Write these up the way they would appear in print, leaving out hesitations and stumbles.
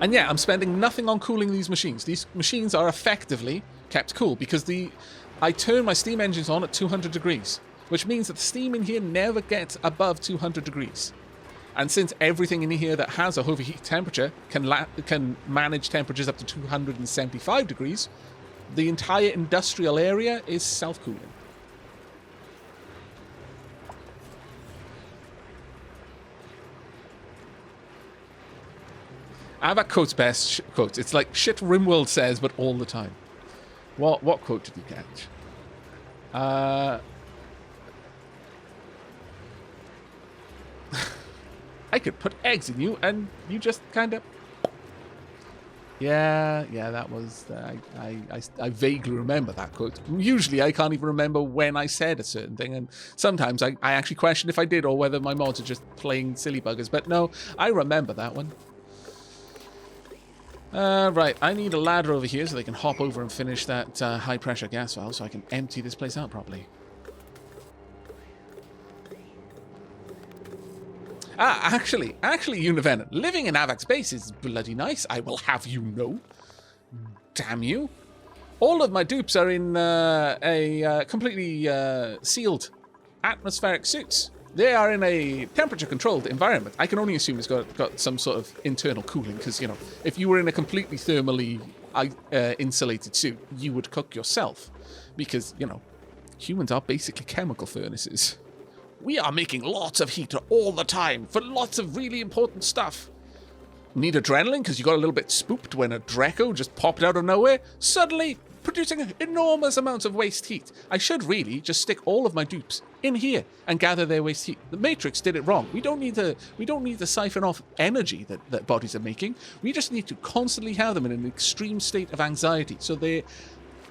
And yeah, I'm spending nothing on cooling these machines. These machines are effectively kept cool because I turn my steam engines on at 200 degrees, which means that the steam in here never gets above 200 degrees. And since everything in here that has a overheat temperature can manage temperatures up to 275 degrees, the entire industrial area is self-cooling. Aavak quotes best quotes. It's like shit Rimworld says, but all the time. What quote did you catch? I could put eggs in you, and you just kind of... Yeah, that was... I vaguely remember that quote. Usually, I can't even remember when I said a certain thing, and sometimes I actually question if I did, or whether my mods are just playing silly buggers. But no, I remember that one. Right, I need a ladder over here so they can hop over and finish that high-pressure gas valve so I can empty this place out properly. Actually, Univen, living in Aavak's base is bloody nice, I will have you know. Damn you. All of my dupes are in a completely sealed atmospheric suits. They are in a temperature-controlled environment. I can only assume it's got some sort of internal cooling, because, you know, if you were in a completely thermally insulated suit, you would cook yourself. Because, you know, humans are basically chemical furnaces. We are making lots of heat all the time for lots of really important stuff. Need adrenaline because you got a little bit spooked when a Draco just popped out of nowhere? Suddenly producing enormous amounts of waste heat. I should really just stick all of my dupes in here and gather their waste heat. The Matrix did it wrong. We don't need to siphon off energy that bodies are making. We just need to constantly have them in an extreme state of anxiety. So they're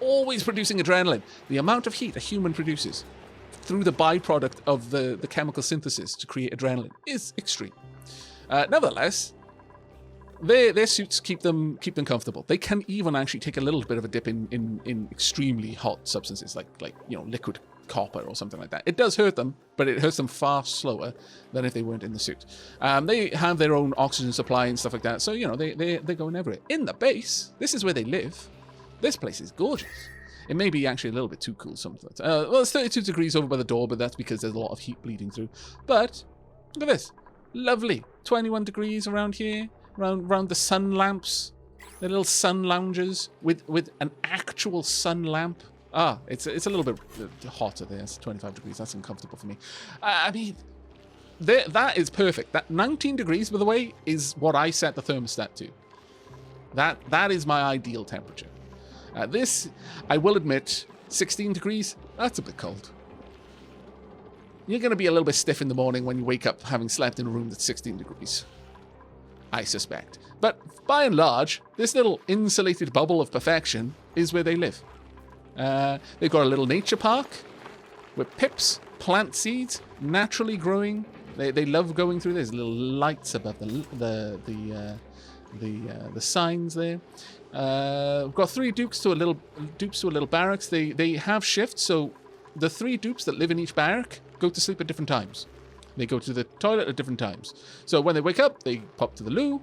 always producing adrenaline. The amount of heat a human produces through the byproduct of the chemical synthesis to create adrenaline is extreme. Nevertheless, their suits keep them comfortable. They can even actually take a little bit of a dip in extremely hot substances like you know, liquid copper or something like that. It does hurt them, but it hurts them far slower than if they weren't in the suit. They have their own oxygen supply and stuff like that, so you know they're going everywhere. In the base, this is where they live. This place is gorgeous. It may be actually a little bit too cool sometimes. Well, it's 32 degrees over by the door, but that's because there's a lot of heat bleeding through. But look at this, lovely 21 degrees around here. Around the sun lamps, the little sun lounges with an actual sun lamp. It's a little bit hotter there. It's 25 degrees. That's uncomfortable for me. I mean, that is perfect. That 19 degrees, by the way, is what I set the thermostat to. That is my ideal temperature. This, I will admit, 16 degrees, that's a bit cold. You're going to be a little bit stiff in the morning when you wake up having slept in a room that's 16 degrees. I suspect. But by and large, this little insulated bubble of perfection is where they live. They've got a little nature park with pips, plant seeds, naturally growing. They love going through. There's little lights above the signs there. We've got 3 dupes to a little barracks. They have shifts, so the 3 dupes that live in each barrack go to sleep at different times. They go to the toilet at different times. So when they wake up, they pop to the loo,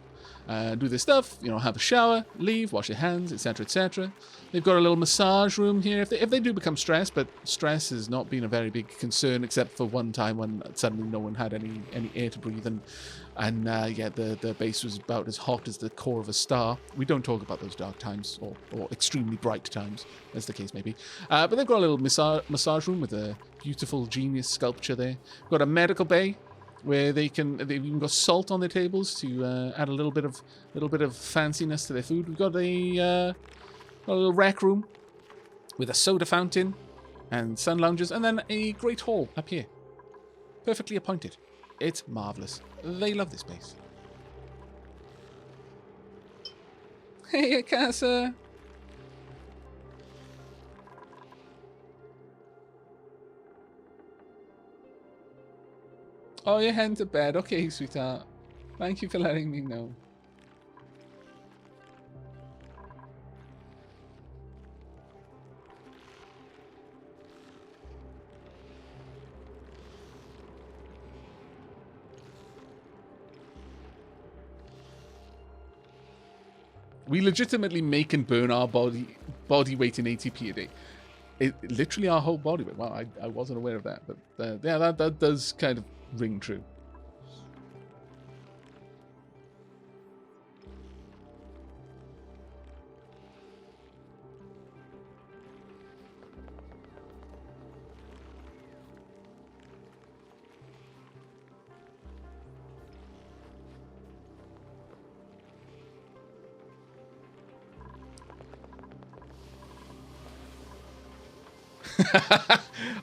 do their stuff, you know, have a shower, leave, wash their hands, etc., etc. They've got a little massage room here if they do become stressed, but stress has not been a very big concern except for one time when suddenly no one had any air to breathe, and yeah, the base was about as hot as the core of a star. We don't talk about those dark times or extremely bright times, as the case may be. But they've got a little massage room with a beautiful genius sculpture there. We've got a medical bay where they've even got salt on their tables to add a little bit of fanciness to their food. We've got a little rec room with a soda fountain and sun lounges, and then a great hall up here, perfectly appointed. It's marvelous. They love this place. Hey, Casa. Oh, you're heading to bed. Okay, sweetheart. Thank you for letting me know. We legitimately make and burn our body weight in ATP a day. Literally our whole body weight. Wow, I wasn't aware of that. But yeah, that does kind of ring true.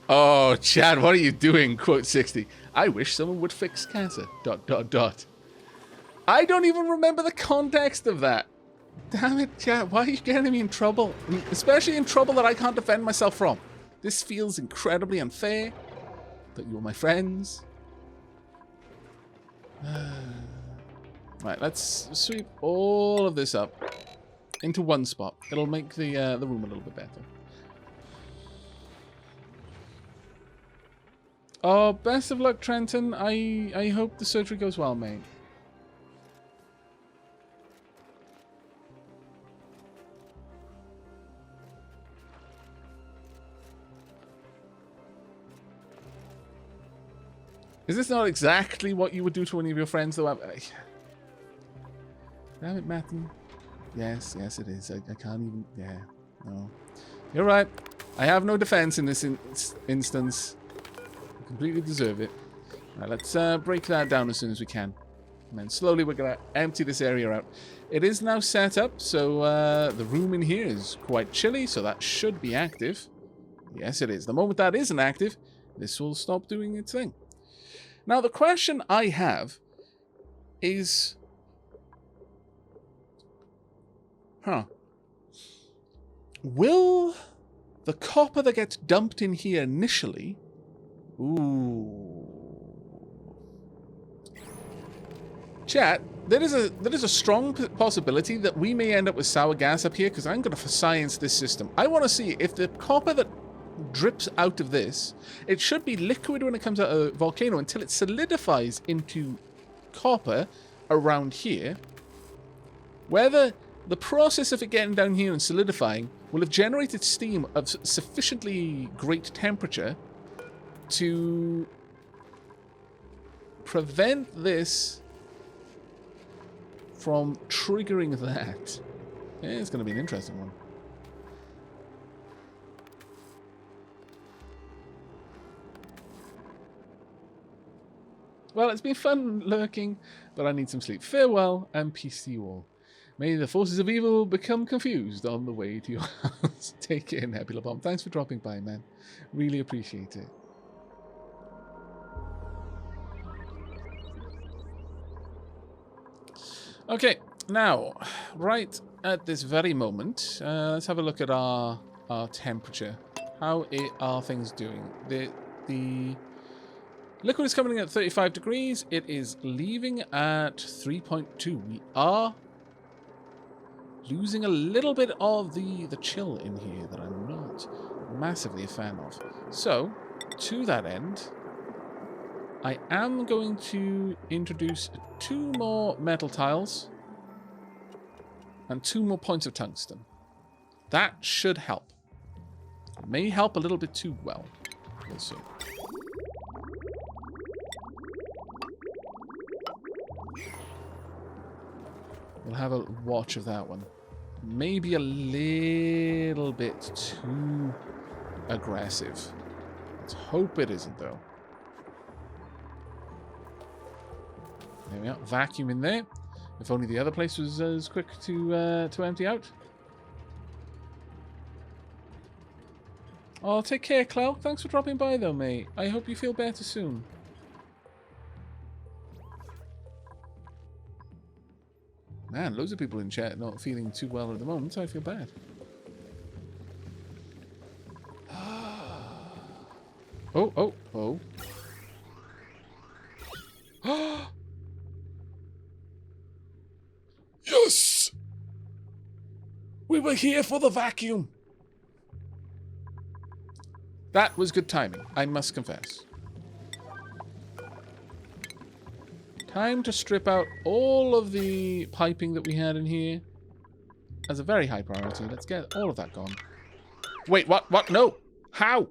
Oh, Chad, what are you doing? Quote 60. I wish someone would fix cancer. ... I don't even remember the context of that. Damn it, Chad. Why are you getting me in trouble? Especially in trouble that I can't defend myself from. This feels incredibly unfair. That you're my friends. Right, let's sweep all of this up into one spot. It'll make the room a little bit better. Oh, best of luck, Trenton. I hope the surgery goes well, mate. Is this not exactly what you would do to any of your friends, though? Damn it, Matthew. Yes, it is. I can't even... Yeah, no. You're right. I have no defense in this instance. Completely deserve it. Right, let's break that down as soon as we can. And then slowly we're going to empty this area out. It is now set up, so the room in here is quite chilly, so that should be active. Yes, it is. The moment that isn't active, this will stop doing its thing. Now, the question I have is... Will the copper that gets dumped in here initially... Ooh. Chat, there is a strong possibility that we may end up with sour gas up here, because I'm going to science this system. I want to see if the copper that drips out of this, it should be liquid when it comes out of a volcano until it solidifies into copper around here. Whether the process of it getting down here and solidifying will have generated steam of sufficiently great temperature to prevent this from triggering that. Yeah, it's going to be an interesting one. Well, it's been fun lurking, but I need some sleep. Farewell, and peace to you all. May the forces of evil become confused on the way to your house. Take care, Nebula Bomb. Thanks for dropping by, man. Really appreciate it. Okay, now, right at this very moment, let's have a look at our temperature. How are things doing? The liquid is coming in at 35 degrees. It is leaving at 3.2. We are losing a little bit of the chill in here that I'm not massively a fan of. So, to that end, I am going to introduce 2 more metal tiles and 2 more points of tungsten. That should help. It may help a little bit too well. We'll see. We'll have a watch of that one. Maybe a little bit too aggressive. Let's hope it isn't, though. There we are. Vacuum in there. If only the other place was as quick to empty out. Oh, take care, Klei. Thanks for dropping by, though, mate. I hope you feel better soon. Man, loads of people in chat not feeling too well at the moment, so I feel bad. Oh. Yes! We were here for the vacuum. That was good timing, I must confess. Time to strip out all of the piping that we had in here. as a very high priority. Let's get all of that gone. Wait, what? What? No! How?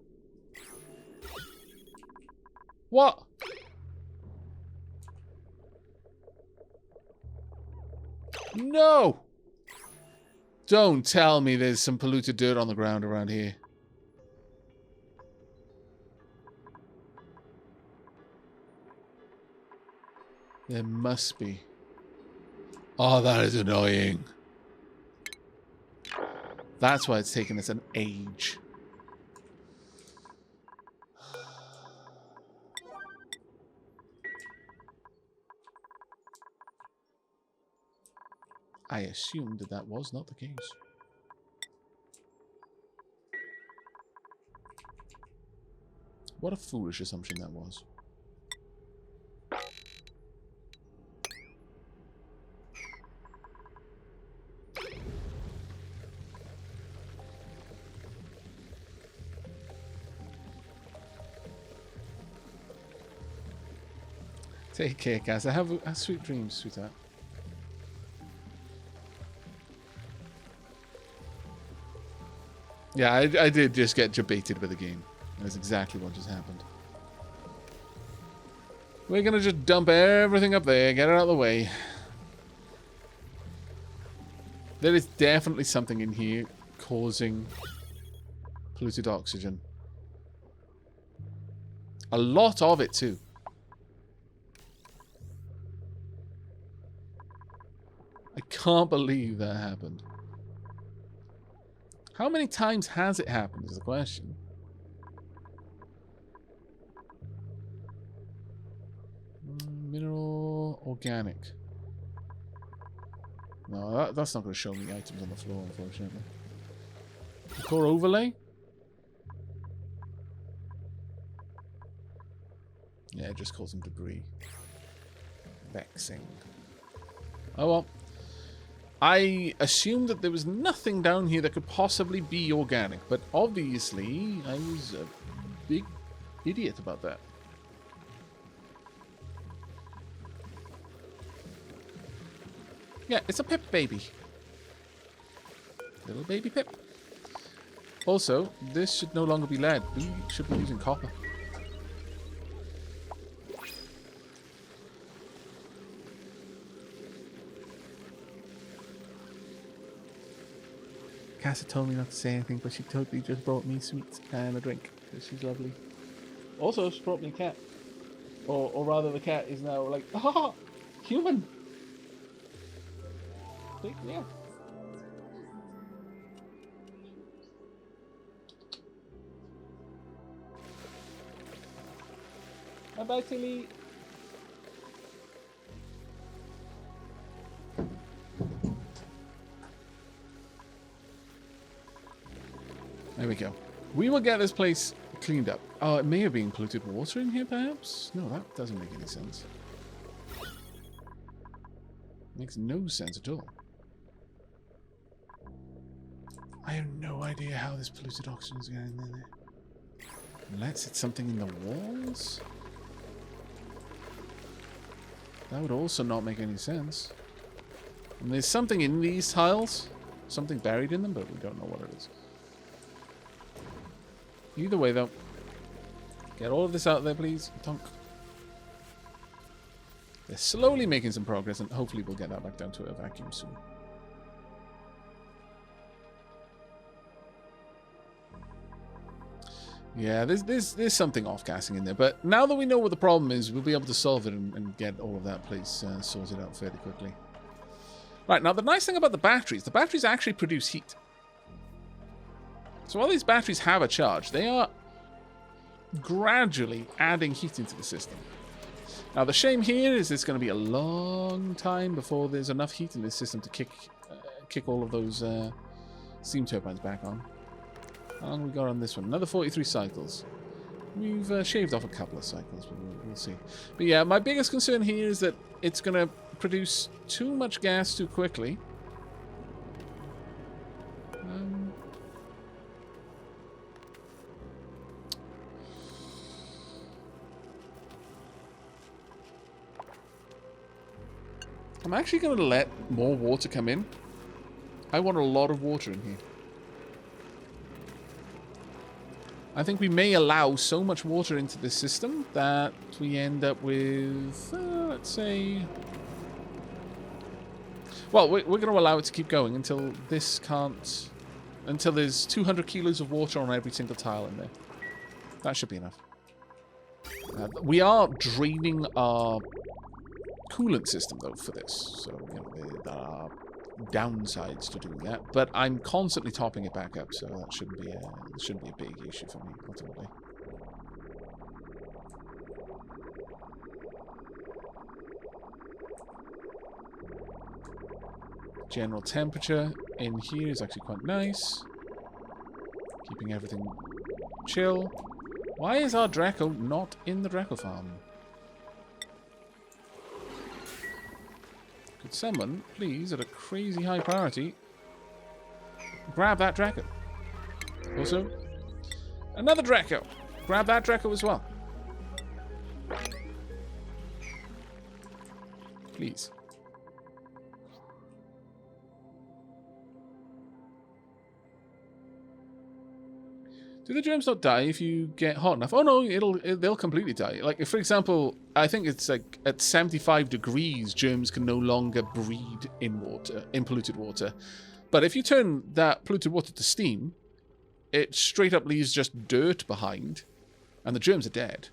What? No! Don't tell me there's some polluted dirt on the ground around here. There must be. Oh, that is annoying. That's why it's taken us an age. I assumed that that was not the case. What a foolish assumption that was. Take care, guys. I have sweet dreams, sweetheart. Yeah, I did just get debated with the game. That's exactly what just happened. We're gonna just dump everything up there, get it out of the way. There is definitely something in here causing polluted oxygen. A lot of it, too. I can't believe that happened. How many times has it happened is the question. Mineral, organic. No, that's not going to show me items on the floor, unfortunately. Core overlay? Yeah, it just calls them debris. Vexing. Oh well. I assumed that there was nothing down here that could possibly be organic, but obviously I was a big idiot about that. Yeah, it's a Pip baby. Little baby Pip. Also, this should no longer be lead. We should be using copper. Casa told me not to say anything, but she totally just brought me sweets and a drink, because she's lovely. Also, she brought me a cat. Or rather, the cat is now like, ah, human! Yeah. Bye-bye, Tilly. There we go. We will get this place cleaned up. Oh, it may have been polluted water in here, perhaps? No, that doesn't make any sense. Makes no sense at all. I have no idea how this polluted oxygen is getting in there. Unless it's something in the walls? That would also not make any sense. And there's something in these tiles. Something buried in them, but we don't know what it is. Either way, though, get all of this out there, please. Tonk. They're slowly making some progress, and hopefully we'll get that back down to a vacuum soon. Yeah, there's something off-gassing in there, but now that we know what the problem is, we'll be able to solve it and get all of that place sorted out fairly quickly. Right, now the nice thing about the batteries actually produce heat. So while these batteries have a charge, they are gradually adding heat into the system. Now the shame here is it's going to be a long time before there's enough heat in this system to kick all of those steam turbines back on. How long have we got on this one? Another 43 cycles. We've shaved off a couple of cycles, but we'll see. But yeah, my biggest concern here is that it's going to produce too much gas too quickly. I'm actually going to let more water come in I want a lot of water in here. I think we may allow so much water into this system that we end up with, let's say... Well, we're going to allow it to keep going until this can't... Until there's 200 kilos of water on every single tile in there. That should be enough. We are draining our coolant system, though, for this. So, you know, there are downsides to doing that. But I'm constantly topping it back up, so that shouldn't be a big issue for me, ultimately. General temperature in here is actually quite nice. Keeping everything chill. Why is our Draco not in the Draco farm? Could someone, please, at a crazy high priority, grab that Draco? Also, another Draco. Grab that Draco as well. Please. Do the germs not die if you get hot enough? Oh no, they'll completely die. Like, if, for example, I think it's like at 75 degrees, germs can no longer breed in water, in polluted water. But if you turn that polluted water to steam, it straight up leaves just dirt behind, and the germs are dead.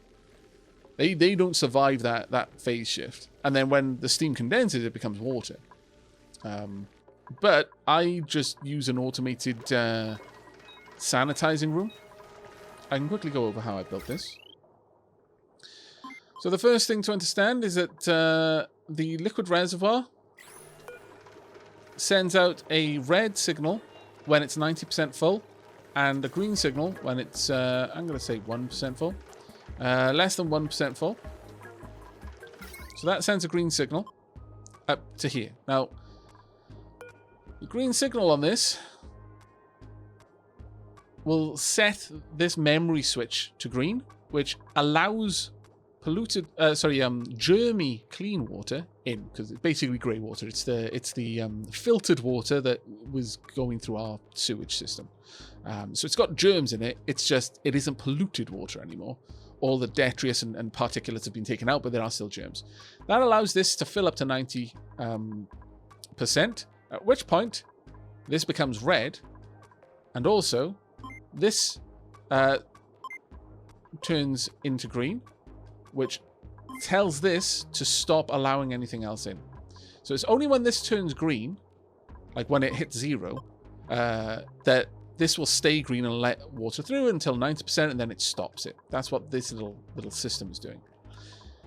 They don't survive that phase shift. And then when the steam condenses, it becomes water. But I just use an automated sanitizing room. I can quickly go over how I built this. So the first thing to understand is that the liquid reservoir sends out a red signal when it's 90% full, and a green signal when it's, I'm going to say 1% full. Less than 1% full. So that sends a green signal up to here. Now, the green signal on this will set this memory switch to green, which allows germy clean water in, because it's basically grey water. It's the filtered water that was going through our sewage system. So it's got germs in it. It's just, it isn't polluted water anymore. All the detritus and particulates have been taken out, but there are still germs. That allows this to fill up to 90%, at which point this becomes red, and also this turns into green, which tells this to stop allowing anything else in. So it's only when this turns green, like when it hits 0, that this will stay green and let water through until 90%, and then it stops it. That's what this little system is doing.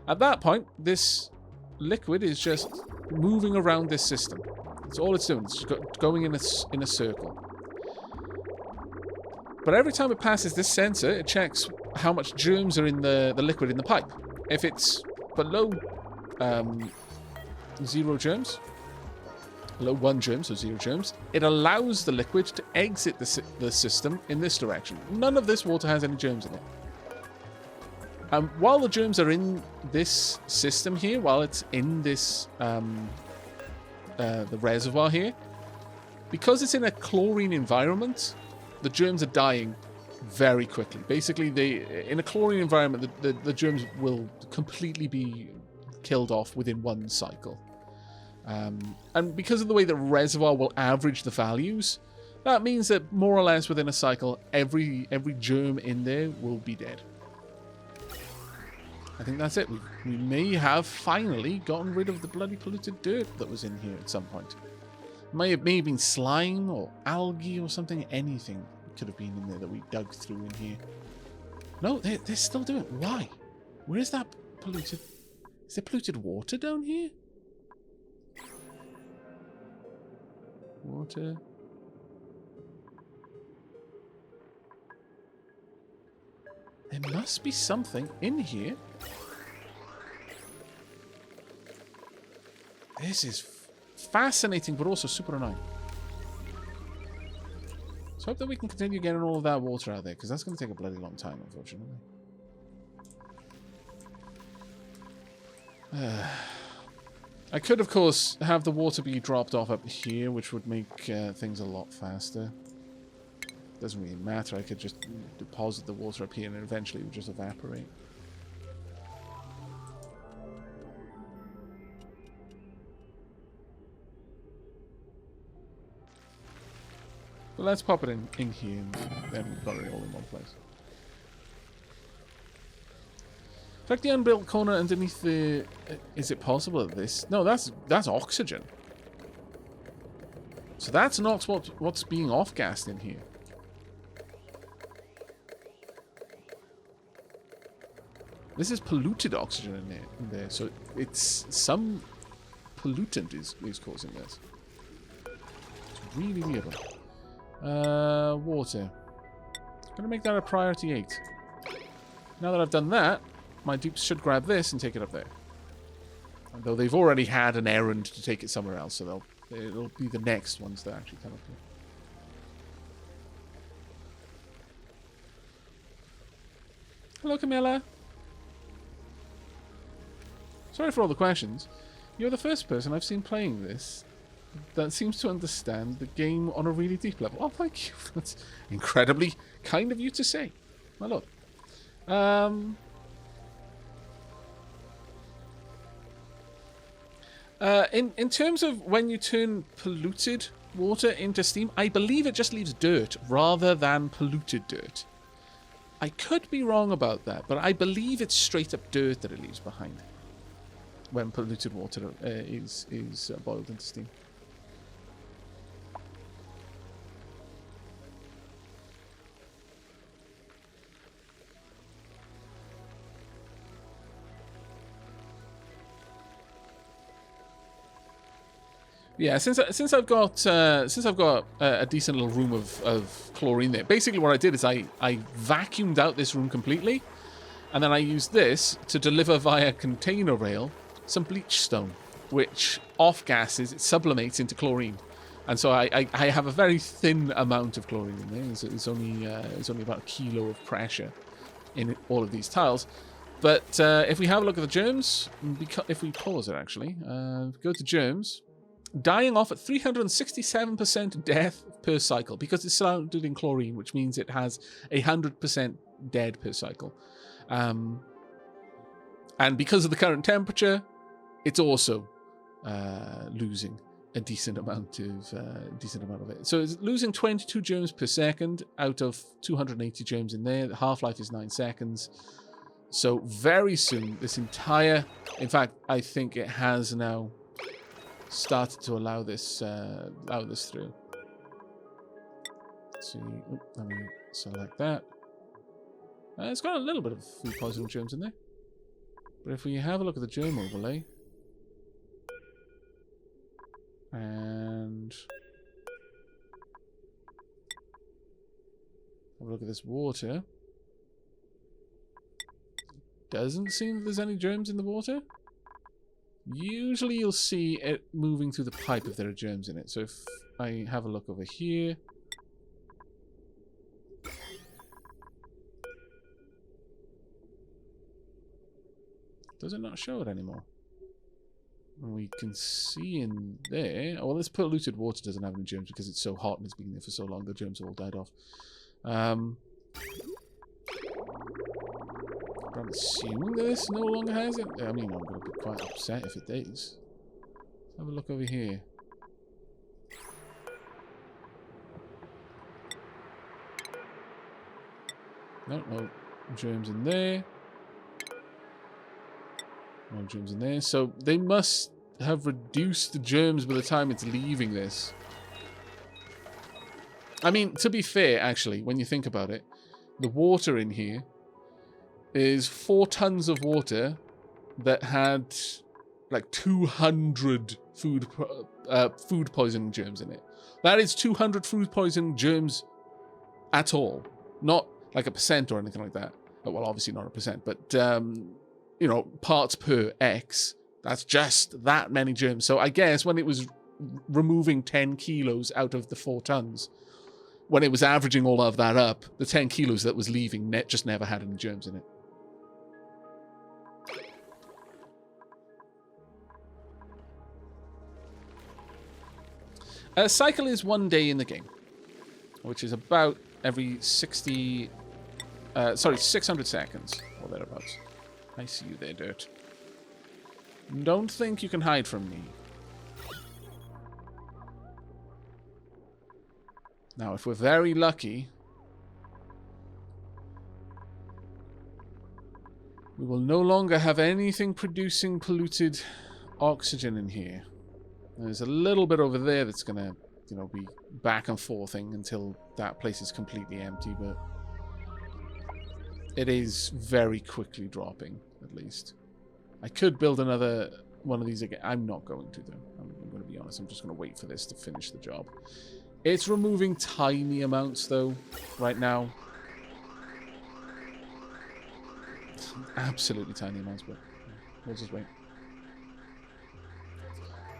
At that point, this liquid is just moving around this system. That's all it's doing. It's just going in a circle. But every time it passes this sensor, it checks how much germs are in the liquid in the pipe. If it's below 0 germs, below 1 germ, so 0 germs, it allows the liquid to exit the system in this direction. None of this water has any germs in it. While the germs are in this system here, while it's in this the reservoir here, because it's in a chlorine environment, the germs are dying very quickly. Basically, in a chlorine environment, the germs will completely be killed off within 1 cycle. And because of the way the reservoir will average the values, that means that more or less within a cycle, every germ in there will be dead. I think that's it. We may have finally gotten rid of the bloody polluted dirt that was in here at some point. May have been slime or algae or something. Anything could have been in there that we dug through in here. No, they're still doing it. Why? Where is that polluted? Is there polluted water down here? Water. There must be something in here. This is fascinating, but also super annoying. Let's hope that we can continue getting all of that water out there, because that's going to take a bloody long time, unfortunately. I could, of course, have the water be dropped off up here, which would make things a lot faster. Doesn't really matter. I could just deposit the water up here and eventually it would just evaporate. But let's pop it in here and then we've got it all in one place. Check the unbuilt corner underneath the... is it possible that this... No, that's oxygen. So that's not what's being off-gassed in here. This is polluted oxygen in there. So it's some pollutant is causing this. It's really weird. Water. I'm gonna make that a priority 8. Now that I've done that, my dupes should grab this and take it up there. Though they've already had an errand to take it somewhere else, so it'll be the next ones that actually come up here. Hello, Camilla. Sorry for all the questions. You're the first person I've seen playing this that seems to understand the game on a really deep level. Oh, thank you. That's incredibly kind of you to say, my lord. In terms of when you turn polluted water into steam, I believe it just leaves dirt rather than polluted dirt. I could be wrong about that, but I believe it's straight up dirt that it leaves behind when polluted water is boiled into steam. Yeah, since I've got a decent little room of chlorine there. Basically, what I did is I vacuumed out this room completely, and then I used this to deliver via container rail some bleach stone, which off gases, it sublimates into chlorine, and so I have a very thin amount of chlorine in there. It's only about a kilo of pressure in all of these tiles. But if we have a look at the germs, if we pause it actually, go to germs. Dying off at 367% death per cycle because it's surrounded in chlorine, which means it has 100% dead per cycle. And because of the current temperature, it's also losing a decent amount of it. So it's losing 22 germs per second out of 280 germs in there. The half-life is 9 seconds. So very soon, this entire... In fact, I think it has now... started to allow this through. Let's see. Let me select that. It's got a little bit of food poisoning germs in there. But if we have a look at the germ overlay, and have a look at this water, doesn't seem that there's any germs in the water. Usually you'll see it moving through the pipe if there are germs in it. So if I have a look over here... Does it not show it anymore? And we can see in there... Oh, well, this polluted water doesn't have any germs because it's so hot and it's been there for so long. The germs have all died off. I'm assuming that this no longer has it. I mean, I'm going to be quite upset if it does. Let's have a look over here. No germs in there. No germs in there. So they must have reduced the germs by the time it's leaving this. I mean, to be fair, actually, when you think about it, the water in here is 4 tons of water that had like 200 food poisoning germs in it. That is 200 food poisoning germs at all, not like a percent or anything like that. Well, obviously not a percent, but you know, parts per X. That's just that many germs. So I guess when it was removing 10 kilos out of the 4 tons, when it was averaging all of that up, the 10 kilos that was leaving just never had any germs in it. A cycle is 1 day in the game, which is about every 600 seconds, or thereabouts. I see you there, Dirt. Don't think you can hide from me. Now, if we're very lucky, we will no longer have anything producing polluted oxygen in here. There's a little bit over there that's going to, you know, be back and forthing until that place is completely empty, but it is very quickly dropping, at least. I could build another one of these again. I'm not going to, though. I'm going to be honest. I'm just going to wait for this to finish the job. It's removing tiny amounts, though, right now. Absolutely tiny amounts, but we'll just wait.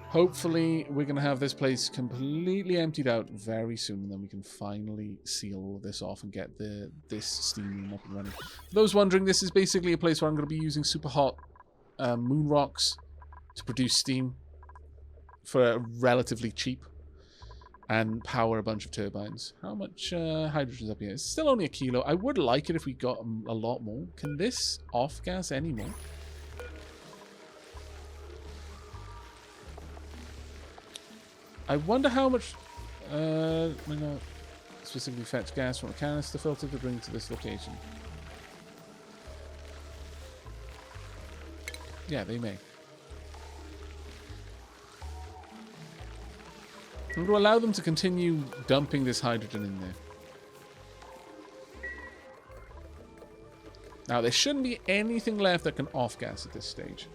Hopefully, we're going to have this place completely emptied out very soon, and then we can finally seal all of this off and get this steam room up and running. For those wondering, this is basically a place where I'm going to be using super hot moon rocks to produce steam for relatively cheap and power a bunch of turbines. How much hydrogen is up here? It's still only 1 kilo. I would like it if we got a lot more. Can this off-gas any more? I wonder how much... we're not specifically fetch gas from a canister filter to bring to this location. Yeah, they may. I'm going to allow them to continue dumping this hydrogen in there. Now, there shouldn't be anything left that can off-gas at this stage.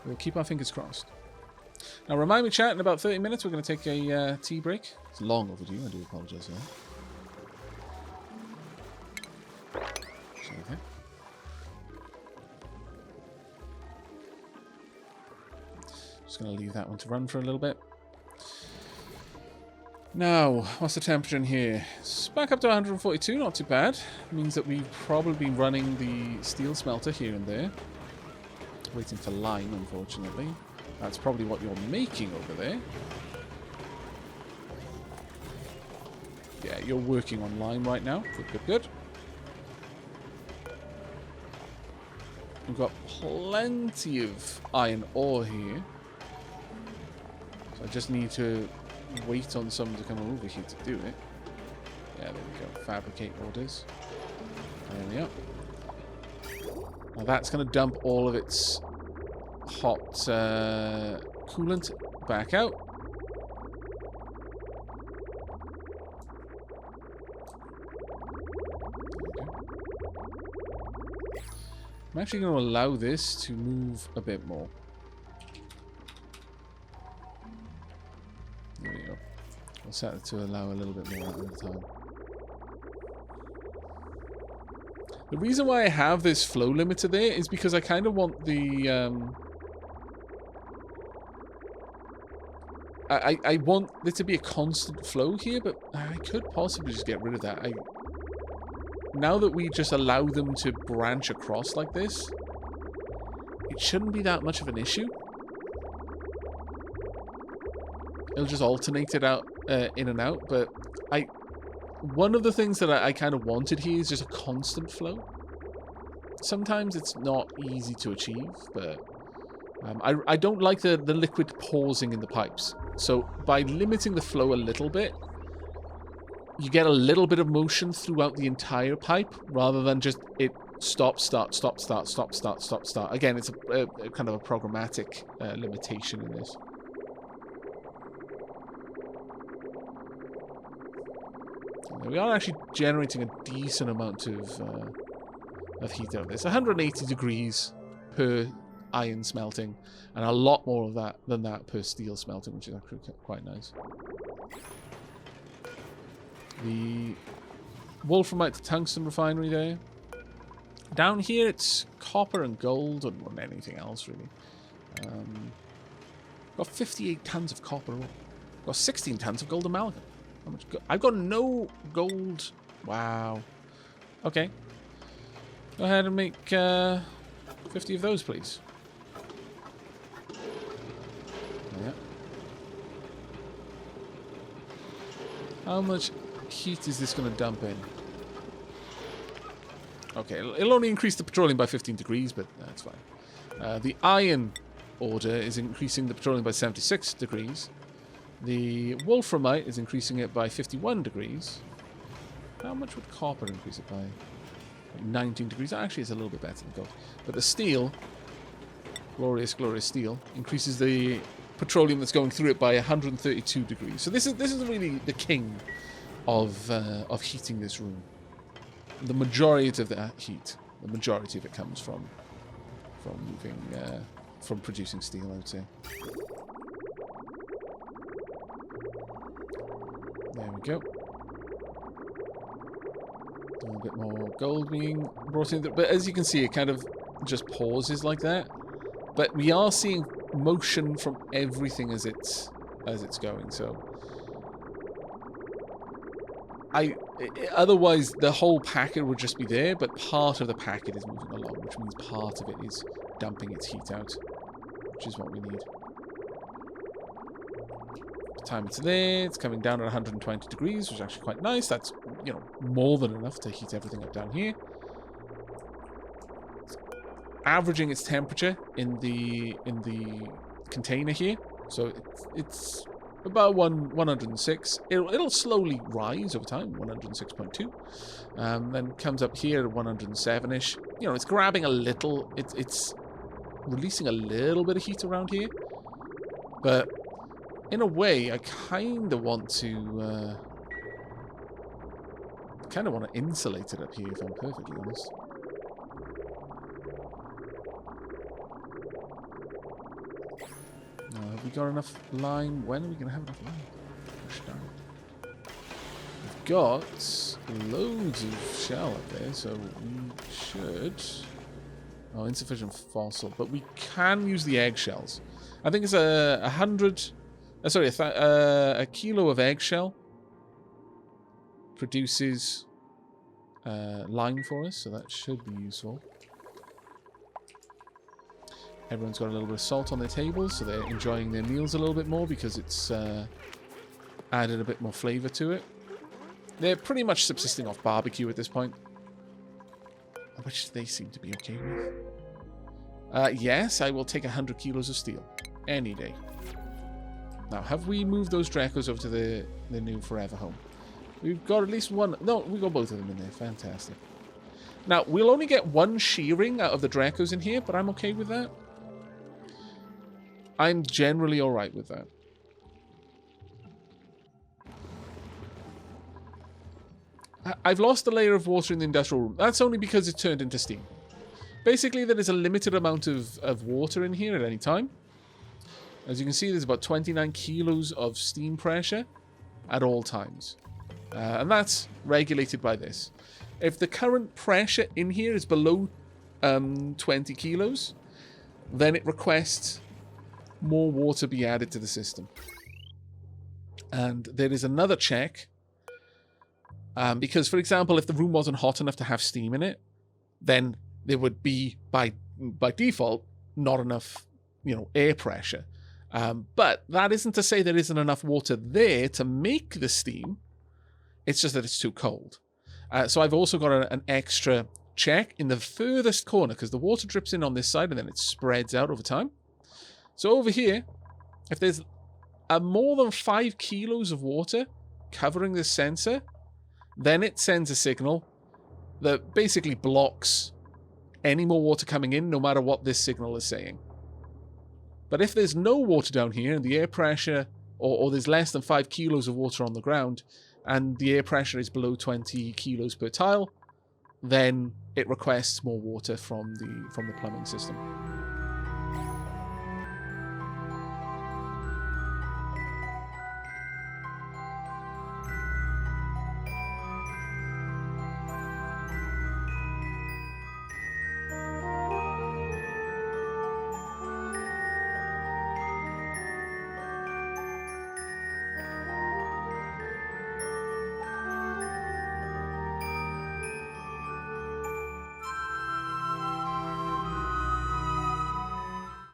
We'll keep our fingers crossed. Now, remind me, chat, in about 30 minutes, we're going to take a tea break. It's long overdue. I do apologize for that. Okay. Just going to leave that one to run for a little bit. Now, what's the temperature in here? It's back up to 142, not too bad. It means that we've probably been running the steel smelter here and there. Waiting for lime, unfortunately. That's probably what you're making over there. Yeah, you're working on lime right now. Good, good, good. We've got plenty of iron ore here. So I just need to wait on someone to come over here to do it. Yeah, there we go. Fabricate orders. There we are. Now that's going to dump all of its hot coolant back out. I'm actually going to allow this to move a bit more. There we go. I'll set it to allow a little bit more at a time. The reason why I have this flow limiter there is because I kind of want the... I want there to be a constant flow here, but I could possibly just get rid of that. Now that we just allow them to branch across like this, it shouldn't be that much of an issue. It'll just alternate it out, in and out, but one of the things that I kind of wanted here is just a constant flow. Sometimes it's not easy to achieve, but I don't like the liquid pausing in the pipes. So by limiting the flow a little bit, you get a little bit of motion throughout the entire pipe, rather than just it stop, start, stop, start, stop, start, stop, start. Again, it's a kind of a programmatic limitation in this. We are actually generating a decent amount of heat out of this. 180 degrees per iron smelting, and a lot more of that than that per steel smelting, which is actually quite nice. The wolframite to tungsten refinery there. Down here it's copper and gold, and more than anything else really. Got 58 tons of copper ore. Got 16 tons of gold amalgam. How much I've got no gold. Wow. Okay. Go ahead and make 50 of those, please. Yeah. How much heat is this going to dump in? Okay, it'll only increase the petroleum by 15 degrees, but that's fine. The iron order is increasing the petroleum by 76 degrees. The wolframite is increasing it by 51 degrees. How much would copper increase it by? 19 degrees. Actually, it's a little bit better than gold. But the steel, glorious steel, increases the petroleum that's going through it by 132 degrees. So this is really the king of heating this room. The majority of that heat, the majority of it comes from producing steel, I would say. There we go. A little bit more gold being brought in, but as you can see, it kind of just pauses like that. But we are seeing motion from everything as it's going. So, otherwise the whole packet would just be there, but part of the packet is moving along, which means part of it is dumping its heat out, which is what we need. Time it's there, it's coming down at 120 degrees, which is actually quite nice. That's, you know, more than enough to heat everything up down here. It's averaging its temperature in the container here, so it's about 106. It'll slowly rise over time, 106.2. Then comes up here at 107ish. You know, it's grabbing a little. It's releasing a little bit of heat around here, but in a way, I kind of want to insulate it up here, if I'm perfectly honest. Have we got enough lime? When are we going to have enough lime? Push down. We've got loads of shell up there, so we should... Oh, insufficient fossil. But we can use the eggshells. I think it's a kilo of eggshell produces lime for us, so that should be useful. Everyone's got a little bit of salt on their tables, so they're enjoying their meals a little bit more because it's added a bit more flavour to it. They're pretty much subsisting off barbecue at this point, which they seem to be okay with. Yes, I will take 100 kilos of steel any day. Now, have we moved those Dracos over to the new forever home? We've got at least one. No, we've got both of them in there. Fantastic. Now, we'll only get one shearing out of the Dracos in here, but I'm okay with that. I'm generally alright with that. I've lost a layer of water in the industrial room. That's only because it turned into steam. Basically, there is a limited amount of water in here at any time. As you can see, there's about 29 kilos of steam pressure at all times. And that's regulated by this. If the current pressure in here is below 20 kilos, then it requests more water be added to the system. And there is another check. Because, for example, if the room wasn't hot enough to have steam in it, then there would be, by default, not enough, air pressure. But that isn't to say there isn't enough water there to make the steam. It's just that it's too cold. So I've also got an extra check in the furthest corner, because the water drips in on this side and then it spreads out over time. So over here, if there's more than 5 kilos of water covering this sensor, then it sends a signal that basically blocks any more water coming in, no matter what this signal is saying. But if there's no water down here and the air pressure, or there's less than 5 kilos of water on the ground, and the air pressure is below 20 kilos per tile, then it requests more water from the plumbing system.